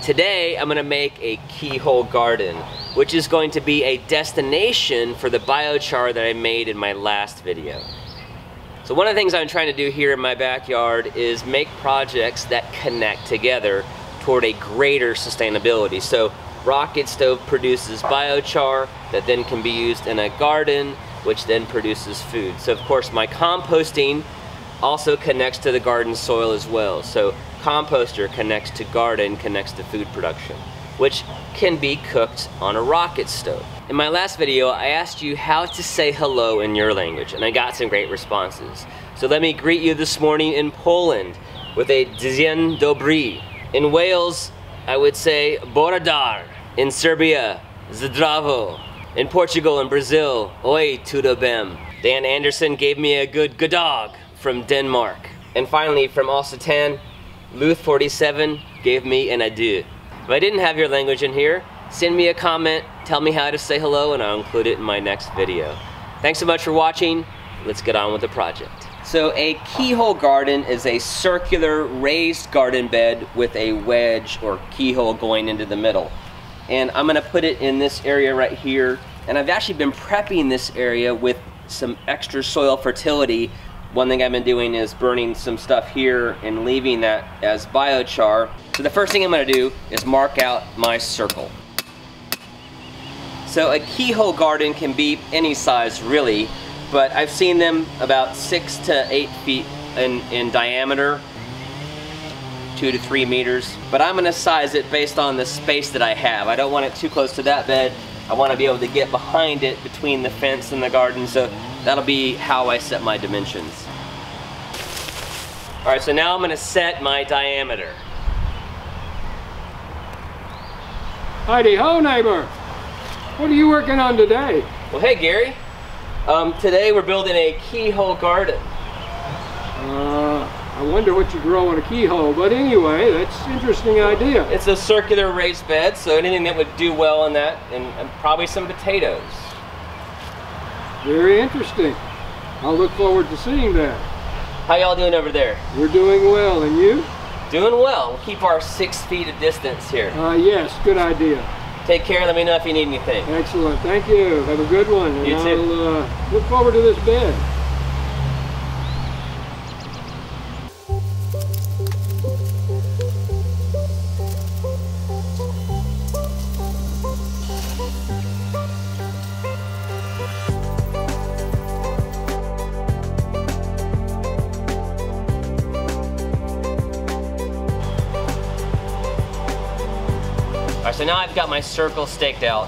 Today I'm gonna make a keyhole garden, which is going to be a destination for the biochar that I made in my last video. So one of the things I'm trying to do here in my backyard is make projects that connect together toward a greater sustainability. So rocket stove produces biochar that then can be used in a garden, which then produces food. So of course my composting also connects to the garden soil as well. So composter connects to garden, connects to food production, which can be cooked on a rocket stove. In my last video, I asked you how to say hello in your language, and I got some great responses. So let me greet you this morning in Poland with a dzień dobry. In Wales, I would say bora dar. In Serbia, zdravo. In Portugal and Brazil, oi tudo bem. Dan Anderson gave me a good dog from Denmark. And finally, from Alsatan, Luth47 gave me an adieu. If I didn't have your language in here, send me a comment, tell me how to say hello, and I'll include it in my next video. Thanks so much for watching. Let's get on with the project. So a keyhole garden is a circular raised garden bed with a wedge or keyhole going into the middle. And I'm gonna put it in this area right here. And I've actually been prepping this area with some extra soil fertility. One thing I've been doing is burning some stuff here and leaving that as biochar. So the first thing I'm gonna do is mark out my circle. So a keyhole garden can be any size really, but I've seen them about 6 to 8 feet in diameter, 2 to 3 meters. But I'm gonna size it based on the space that I have. I don't want it too close to that bed. I wanna be able to get behind it between the fence and the garden, so that'll be how I set my dimensions. All right, so now I'm gonna set my diameter. Heidi ho, neighbor. What are you working on today? Well, hey, Gary. Today we're building a keyhole garden. I wonder what you grow in a keyhole, but anyway, that's an interesting idea. It's a circular raised bed, so anything that would do well in that, and probably some potatoes. Very interesting. I'll look forward to seeing that. How y'all doing over there? We're doing well, and you? Doing well. We'll keep our 6 feet of distance here. Yes, good idea. Take care, let me know if you need anything. Excellent, thank you. Have a good one. And You too. I'll look forward to this bed. Alright, so now I've got my circle staked out,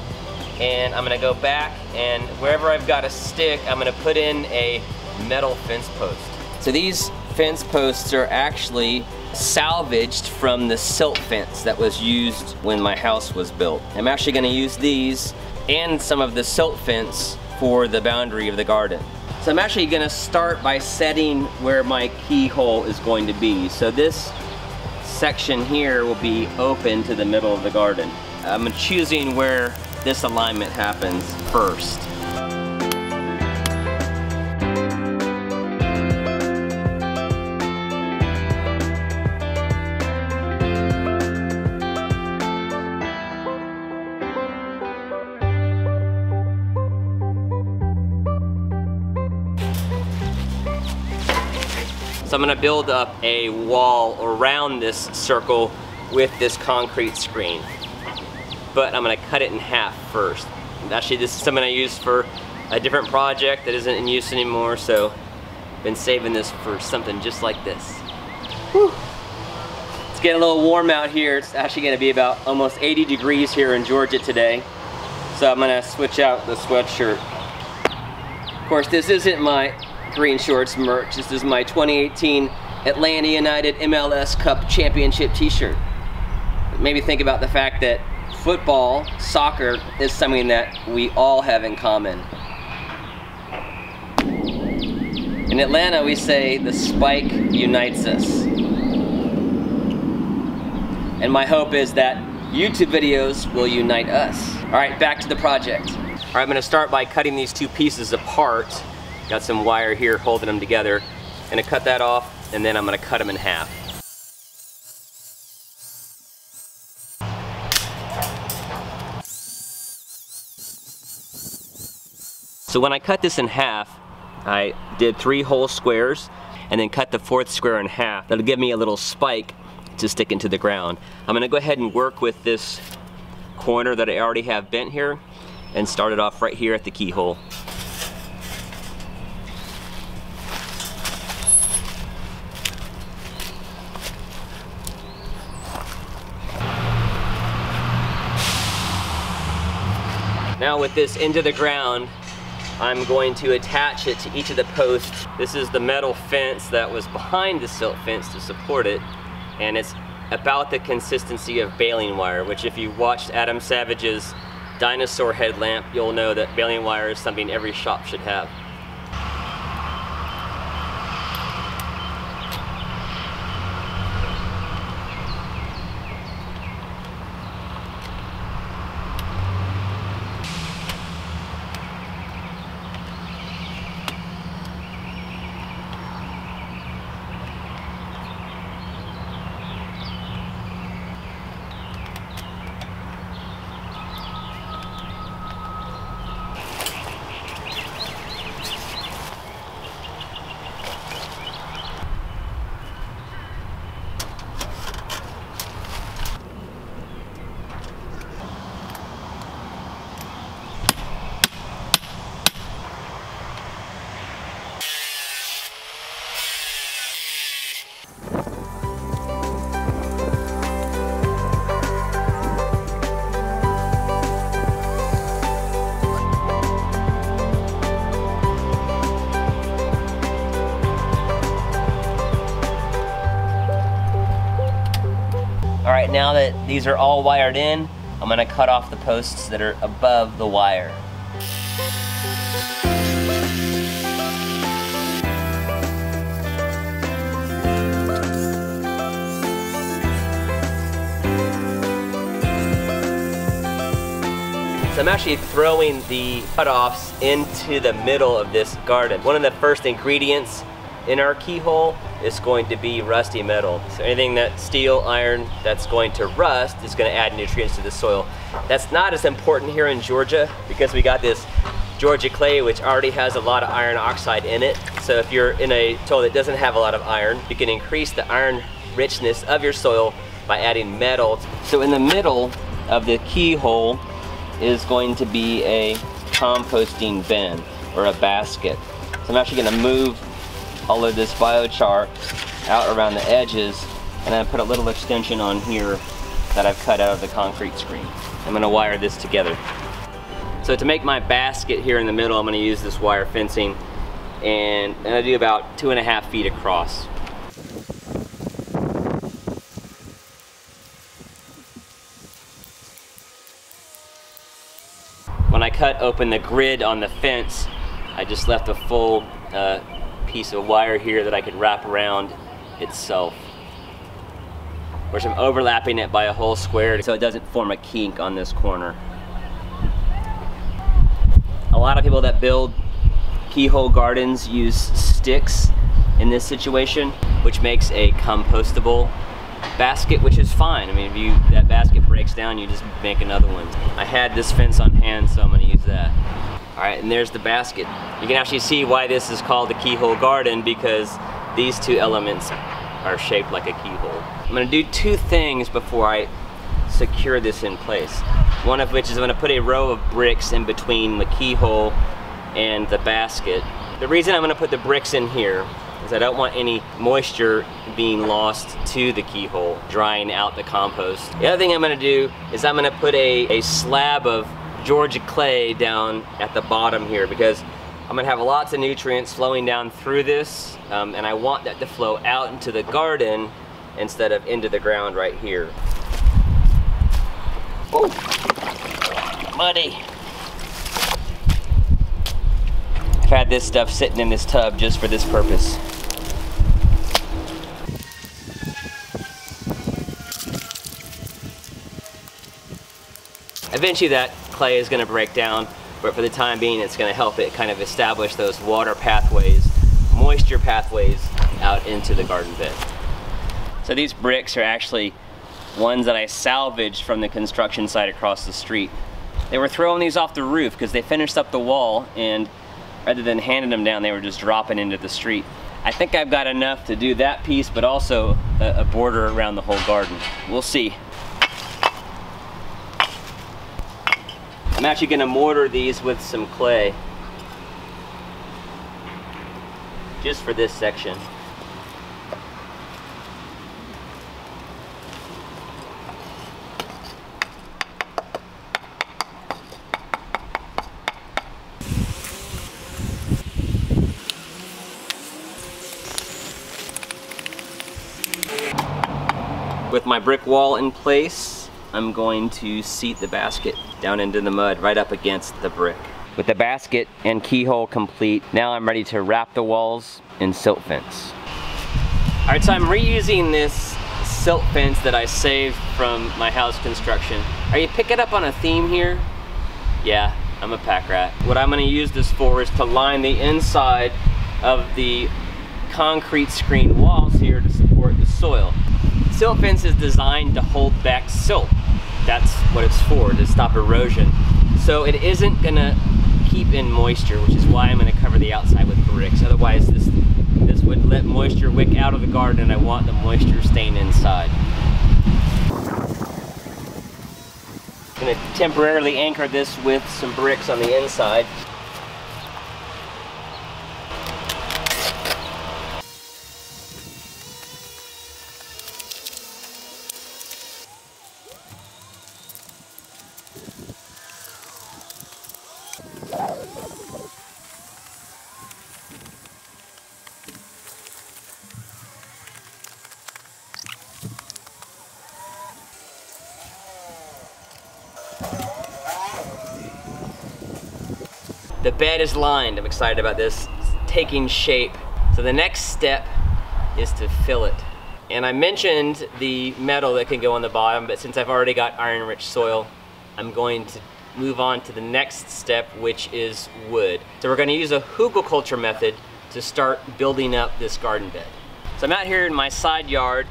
and I'm gonna go back, and wherever I've got a stick, I'm gonna put in a metal fence post. So these fence posts are actually salvaged from the silt fence that was used when my house was built. I'm actually gonna use these and some of the silt fence for the boundary of the garden. So I'm actually gonna start by setting where my keyhole is going to be. So this section here will be open to the middle of the garden. I'm choosing where this alignment happens first. So I'm gonna build up a wall around this circle with this concrete screen. But I'm gonna cut it in half first. Actually, this is something I used for a different project that isn't in use anymore, so I've been saving this for something just like this. Whew. It's getting a little warm out here. It's actually gonna be about almost 80 degrees here in Georgia today. So I'm gonna switch out the sweatshirt. Of course, this isn't my Green Shorts merch. This is my 2018 Atlanta United MLS Cup Championship t-shirt. Maybe think about the fact that football, soccer, is something that we all have in common. In Atlanta, we say the spike unites us. And my hope is that YouTube videos will unite us. All right, back to the project. All right, I'm gonna start by cutting these two pieces apart. Got some wire here holding them together. I'm gonna cut that off, and then I'm gonna cut them in half. So when I cut this in half, I did 3 whole squares and then cut the 4th square in half. That'll give me a little spike to stick into the ground. I'm gonna go ahead and work with this corner that I already have bent here and start it off right here at the keyhole. Now with this into the ground, I'm going to attach it to each of the posts. This is the metal fence that was behind the silt fence to support it, and it's about the consistency of baling wire, which if you watched Adam Savage's dinosaur headlamp, you'll know that baling wire is something every shop should have. Alright, now that these are all wired in, I'm going to cut off the posts that are above the wire. So I'm actually throwing the cutoffs into the middle of this garden. One of the first ingredients in our keyhole is going to be rusty metal. So anything that steel, iron, that's going to rust is going to add nutrients to the soil. That's not as important here in Georgia because we got this Georgia clay which already has a lot of iron oxide in it. So if you're in a soil that doesn't have a lot of iron, you can increase the iron richness of your soil by adding metal. So in the middle of the keyhole is going to be a composting bin or a basket. So I'm actually going to move all of this biochar out around the edges, and then I put a little extension on here that I've cut out of the concrete screen. I'm going to wire this together. So to make my basket here in the middle, I'm going to use this wire fencing, and I'm going to do about 2.5 feet across. When I cut open the grid on the fence, I just left a full piece of wire here that I could wrap around itself. Of course, I'm overlapping it by a whole square so it doesn't form a kink on this corner. A lot of people that build keyhole gardens use sticks in this situation, which makes a compostable basket, which is fine. I mean, if that basket breaks down, you just make another one. I had this fence on hand, so I'm going to use that. Alright, and there's the basket. You can actually see why this is called the keyhole garden, because these two elements are shaped like a keyhole. I'm going to do 2 things before I secure this in place. One of which is I'm going to put a row of bricks in between the keyhole and the basket. The reason I'm going to put the bricks in here is I don't want any moisture being lost to the keyhole, drying out the compost. The other thing I'm going to do is I'm going to put a slab of Georgia clay down at the bottom here, because I'm gonna have lots of nutrients flowing down through this, and I want that to flow out into the garden instead of into the ground right here. Oh, muddy. I've had this stuff sitting in this tub just for this purpose. Eventually that clay is going to break down, but for the time being it's going to help it kind of establish those water pathways, moisture pathways out into the garden bed. So these bricks are actually ones that I salvaged from the construction site across the street. They were throwing these off the roof because they finished up the wall, and Rather than handing them down, they were just dropping into the street. I think I've got enough to do that piece, but also a border around the whole garden. We'll see. I'm actually gonna mortar these with some clay. Just for this section. With my brick wall in place, I'm going to seat the basket down into the mud right up against the brick. With the basket and keyhole complete, now I'm ready to wrap the walls in silt fence. All right, so I'm reusing this silt fence that I saved from my house construction. Are you picking up on a theme here? Yeah, I'm a pack rat. What I'm gonna use this for is to line the inside of the concrete screen walls here to support the soil. Silt fence is designed to hold back silt. That's what it's for, to stop erosion. So it isn't gonna keep in moisture, which is why I'm gonna cover the outside with bricks. Otherwise this would let moisture wick out of the garden, and I want the moisture staying inside. I'm gonna temporarily anchor this with some bricks on the inside. The bed is lined. I'm excited about this. It's taking shape. So the next step is to fill it. And I mentioned the metal that can go on the bottom, but since I've already got iron-rich soil, I'm going to move on to the next step, which is wood. So we're gonna use a hugelkultur method to start building up this garden bed. So I'm out here in my side yard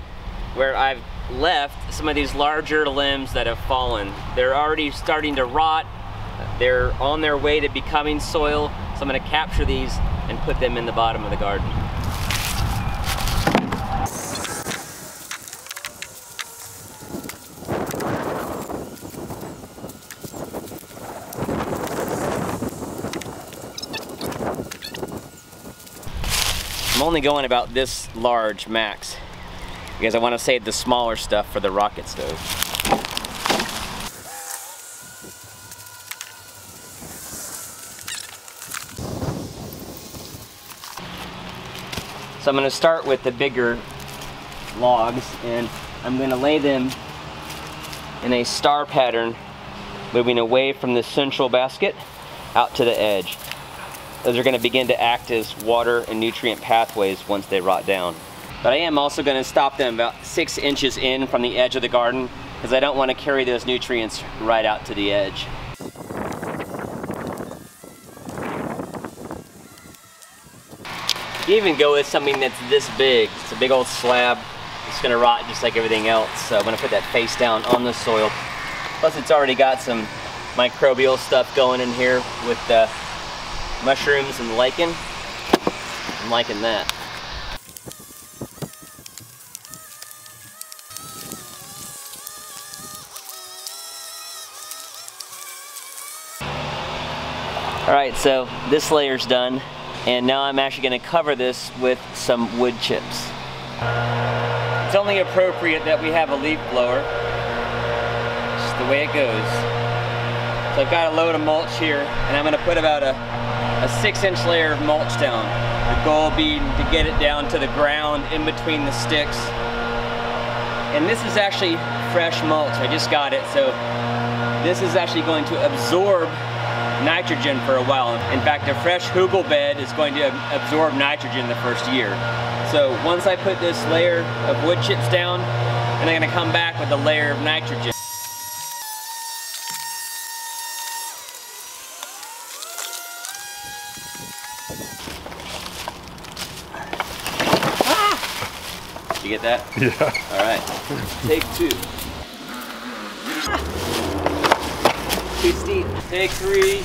where I've left some of these larger limbs that have fallen. They're already starting to rot. They're on their way to becoming soil, so I'm going to capture these and put them in the bottom of the garden. I'm only going about this large max because I want to save the smaller stuff for the rocket stove. So I'm going to start with the bigger logs, and I'm going to lay them in a star pattern, moving away from the central basket out to the edge. Those are going to begin to act as water and nutrient pathways once they rot down. But I am also going to stop them about 6 inches in from the edge of the garden, because I don't want to carry those nutrients right out to the edge. You even go with something that's this big. It's a big old slab. It's gonna rot just like everything else. So I'm gonna put that face down on the soil. Plus it's already got some microbial stuff going in here with the mushrooms and lichen. I'm liking that. All right, so this layer's done. And now I'm actually going to cover this with some wood chips. It's only appropriate that we have a leaf blower. Just the way it goes. So I've got a load of mulch here, and I'm going to put about a 6-inch layer of mulch down. The goal being to get it down to the ground in between the sticks. And this is actually fresh mulch. I just got it, so this is actually going to absorb nitrogen for a while. In fact, a fresh hugel bed is going to absorb nitrogen the first year. So once I put this layer of wood chips down, and I'm going to come back with a layer of nitrogen. Did you get that? Yeah. All right. Take 2. Too steep. Take 3.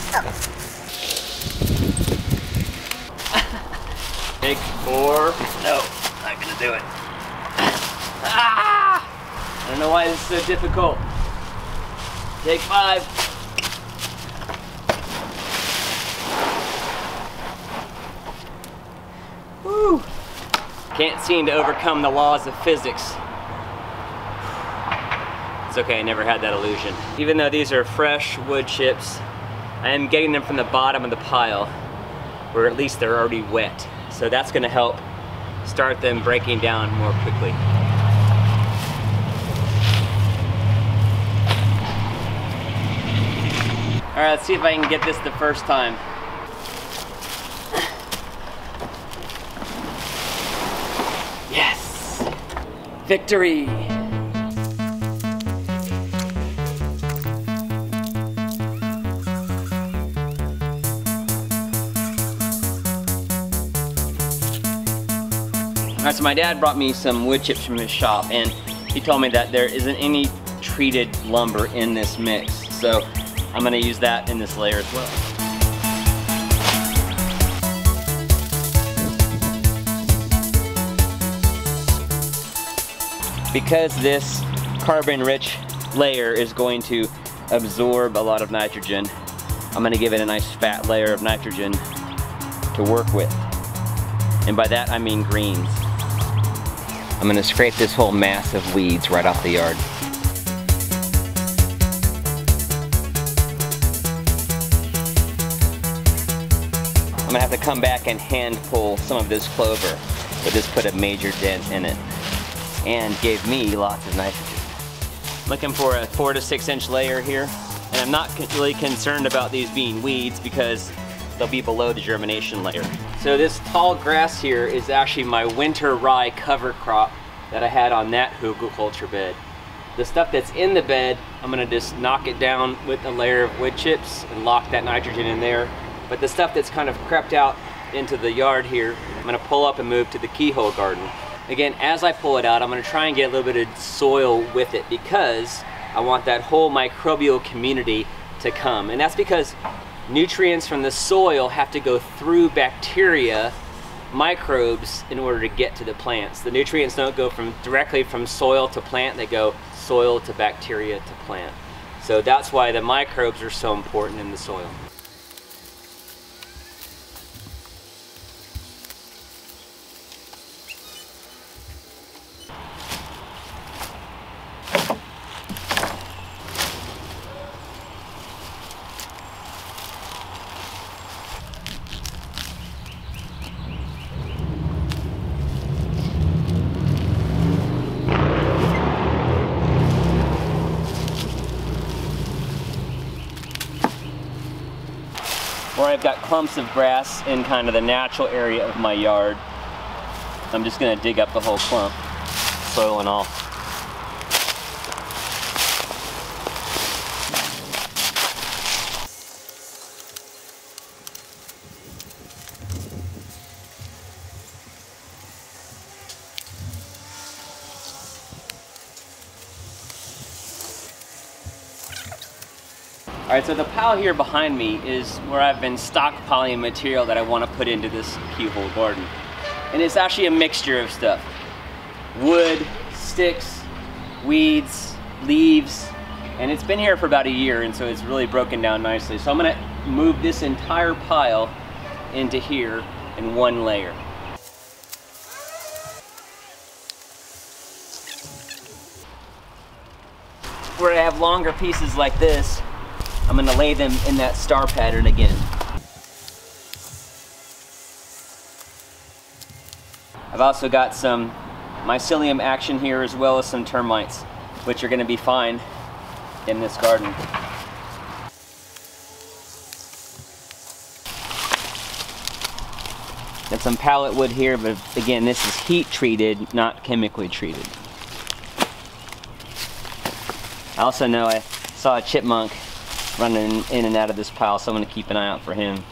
Take 4. No, not gonna do it. Ah! I don't know why this is so difficult. Take 5. Woo! Can't seem to overcome the laws of physics. It's okay, I never had that illusion. Even though these are fresh wood chips, I am getting them from the bottom of the pile, where at least they're already wet. So that's gonna help start them breaking down more quickly. All right, let's see if I can get this the first time. Yes! Victory! All right, so my dad brought me some wood chips from his shop, and he told me that there isn't any treated lumber in this mix. So I'm gonna use that in this layer as well. Because this carbon-rich layer is going to absorb a lot of nitrogen, I'm gonna give it a nice fat layer of nitrogen to work with. And by that I mean greens. I'm gonna scrape this whole mass of weeds right off the yard. I'm gonna have to come back and hand pull some of this clover, but this put a major dent in it and gave me lots of nitrogen. Looking for a 4 to 6 inch layer here, and I'm not really concerned about these being weeds because they'll be below the germination layer. So this tall grass here is actually my winter rye cover crop that I had on that hugelkultur bed. The stuff that's in the bed, I'm gonna just knock it down with a layer of wood chips and lock that nitrogen in there. But the stuff that's kind of crept out into the yard here, I'm gonna pull up and move to the Keyhole garden. Again, as I pull it out, I'm gonna try and get a little bit of soil with it because I want that whole microbial community to come. And that's because nutrients from the soil have to go through bacteria, microbes, in order to get to the plants. The nutrients don't go directly from soil to plant, they go soil to bacteria to plant. So that's why the microbes are so important in the soil. Where I've got clumps of grass in kind of the natural area of my yard, I'm just gonna dig up the whole clump, soil and all. All right, so the pile here behind me is where I've been stockpiling material that I want to put into this Keyhole garden. And it's actually a mixture of stuff. Wood, sticks, weeds, leaves, and it's been here for about a year, and so it's really broken down nicely. So I'm gonna move this entire pile into here in one layer. Where I have longer pieces like this, I'm gonna lay them in that star pattern again. I've also got some mycelium action here as well as some termites, which are gonna be fine in this garden. Got some pallet wood here, but again, this is heat treated, not chemically treated. I also know I saw a chipmunk running in and out of this pile, so I'm going to keep an eye out for him.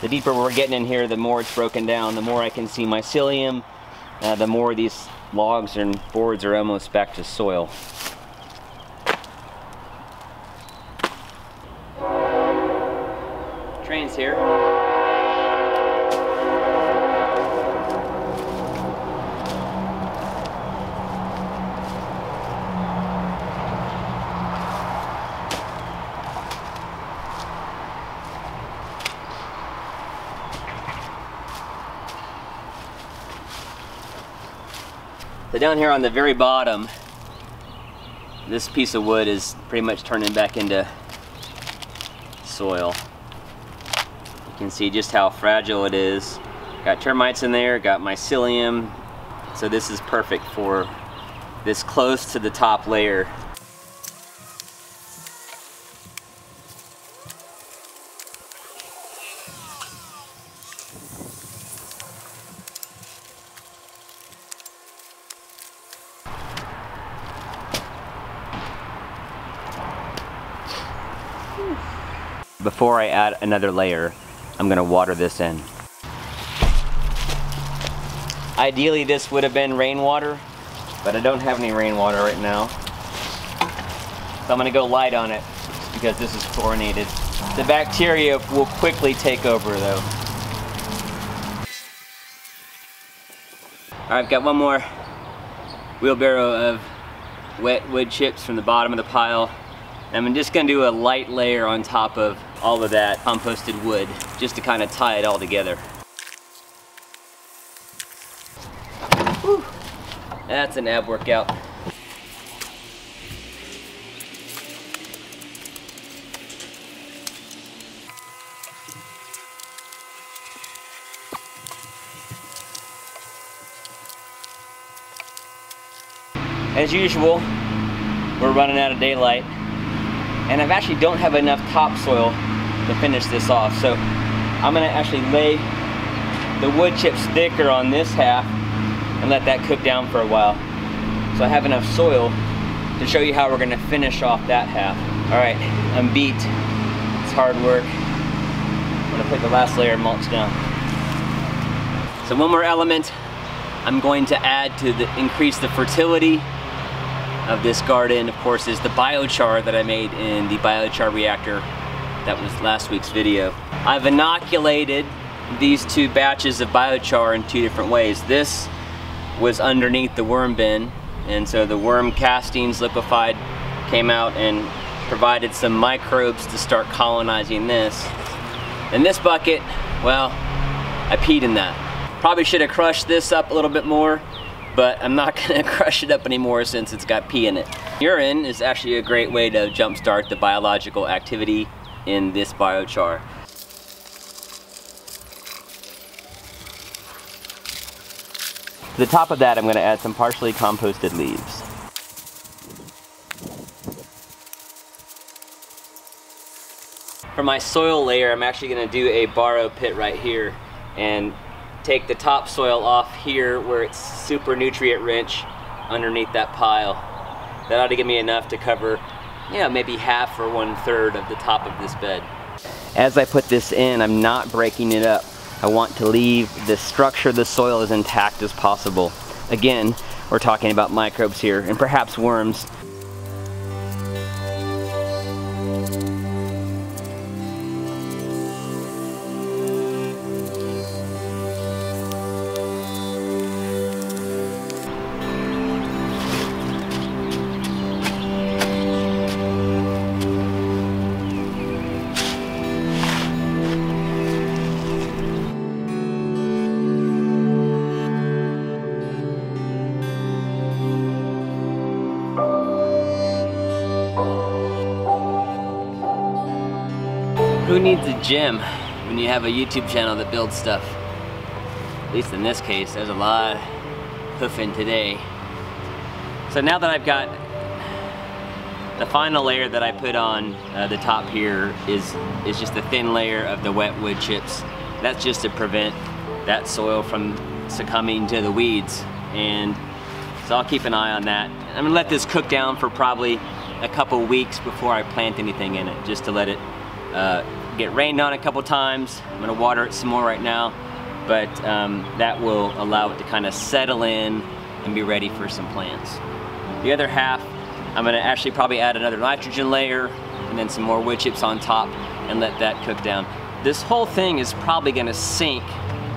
The deeper we're getting in here, the more it's broken down, the more I can see mycelium, the more these logs and boards are almost back to soil. So down here on the very bottom, this piece of wood is pretty much turning back into soil. You can see just how fragile it is. Got termites in there, got mycelium. So this is perfect for this close to the top layer. Before I add another layer, I'm gonna water this in. Ideally this would have been rainwater, but I don't have any rainwater right now. So I'm gonna go light on it because this is chlorinated. The bacteria will quickly take over though. Alright, I've got one more wheelbarrow of wet wood chips from the bottom of the pile. And I'm just gonna do a light layer on top of all of that composted wood, just to kind of tie it all together. Whew. That's an ab workout. As usual, we're running out of daylight, and I actually don't have enough topsoil to finish this off, so I'm gonna actually lay the wood chips thicker on this half and let that cook down for a while, so I have enough soil to show you how we're gonna finish off that half. All right, I'm beat. It's hard work. I'm gonna put the last layer of mulch down. So one more element I'm going to add to increase the fertility of this garden, of course, is the biochar that I made in the biochar reactor. That was last week's video. I've inoculated these two batches of biochar in two different ways. This was underneath the worm bin, and so the worm castings liquefied, came out and provided some microbes to start colonizing this. And this bucket, well, I peed in that. Probably should have crushed this up a little bit more, but I'm not gonna crush it up anymore since it's got pee in it. Urine is actually a great way to jumpstart the biological activity in this biochar. To the top of that, I'm gonna add some partially composted leaves. For my soil layer, I'm actually gonna do a borrow pit right here and take the topsoil off here where it's super nutrient rich underneath that pile. That ought to give me enough to cover, maybe half or 1/3 of the top of this bed. As I put this in, I'm not breaking it up. I want to leave the structure of the soil as intact as possible. Again, we're talking about microbes here, and perhaps worms. Who needs a gym when you have a YouTube channel that builds stuff? At least in this case, there's a lot of hoofing today. So now that I've got the final layer that I put on the top here is just a thin layer of the wet wood chips. That's just to prevent that soil from succumbing to the weeds. And so I'll keep an eye on that. I'm gonna let this cook down for probably a couple weeks before I plant anything in it, just to let it get rained on a couple times. I'm gonna water it some more right now, but that will allow it to kind of settle in and be ready for some plants. The other half, I'm gonna actually probably add another nitrogen layer and then some more wood chips on top and let that cook down. This whole thing is probably gonna sink,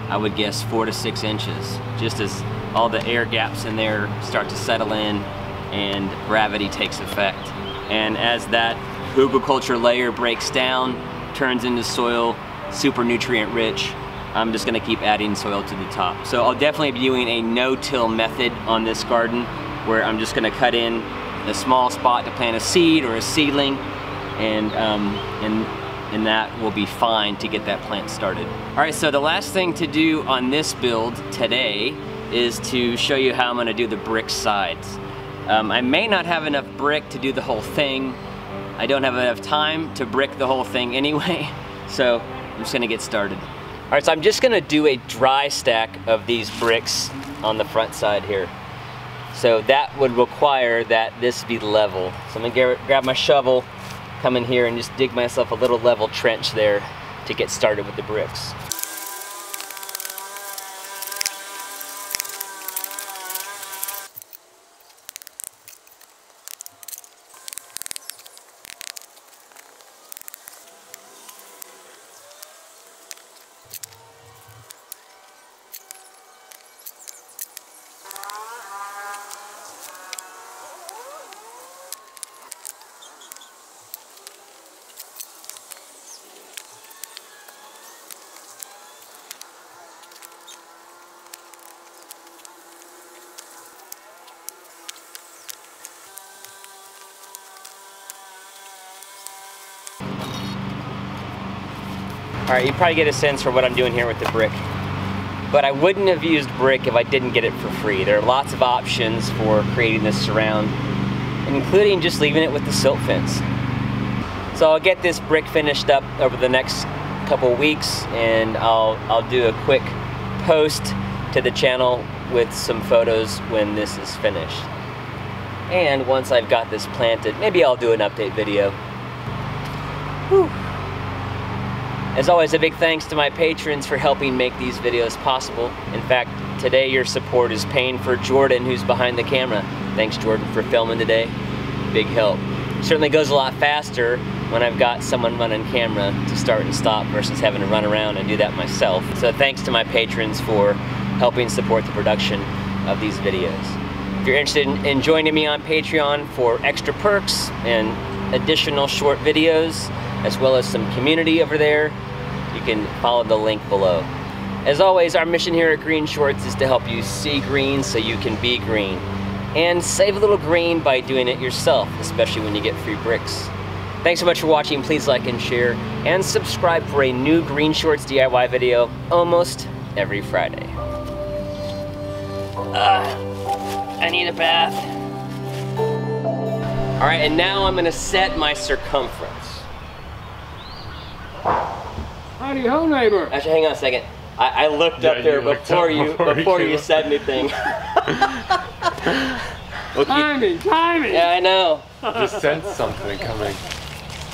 I would guess, 4 to 6 inches, just as all the air gaps in there start to settle in and gravity takes effect. And as that hugelkultur layer breaks down, turns into soil, super nutrient rich, I'm just gonna keep adding soil to the top. So I'll definitely be doing a no-till method on this garden, where I'm just gonna cut in a small spot to plant a seed or a seedling, and that will be fine to get that plant started. All right, so the last thing to do on this build today is to show you how I'm gonna do the brick sides. I may not have enough brick to do the whole thing. I don't have enough time to brick the whole thing anyway, so I'm just gonna get started. All right, so I'm just gonna do a dry stack of these bricks on the front side here. So that would require that this be level. So I'm gonna grab my shovel, come in here and just dig myself a little level trench there to get started with the bricks. All right, you probably get a sense for what I'm doing here with the brick. But I wouldn't have used brick if I didn't get it for free. There are lots of options for creating this surround, including just leaving it with the silt fence. So I'll get this brick finished up over the next couple weeks, and I'll do a quick post to the channel with some photos when this is finished. And once I've got this planted, maybe I'll do an update video. Whew. As always, a big thanks to my patrons for helping make these videos possible. In fact, today your support is paying for Jordan, who's behind the camera. Thanks, Jordan, for filming today. Big help. Certainly goes a lot faster when I've got someone running camera to start and stop versus having to run around and do that myself. So thanks to my patrons for helping support the production of these videos. If you're interested in joining me on Patreon for extra perks and additional short videos, as well as some community over there, you can follow the link below. As always, our mission here at GreenShortz is to help you see green so you can be green, and save a little green by doing it yourself, especially when you get free bricks. Thanks so much for watching. Please like and share, and subscribe for a new GreenShortzDIY video almost every Friday. I need a bath. All right, and now I'm gonna set my circumference. Howdy ho, neighbor. Actually, hang on a second. I looked up there before you said anything. Timing. Yeah, I know. Just sense something coming.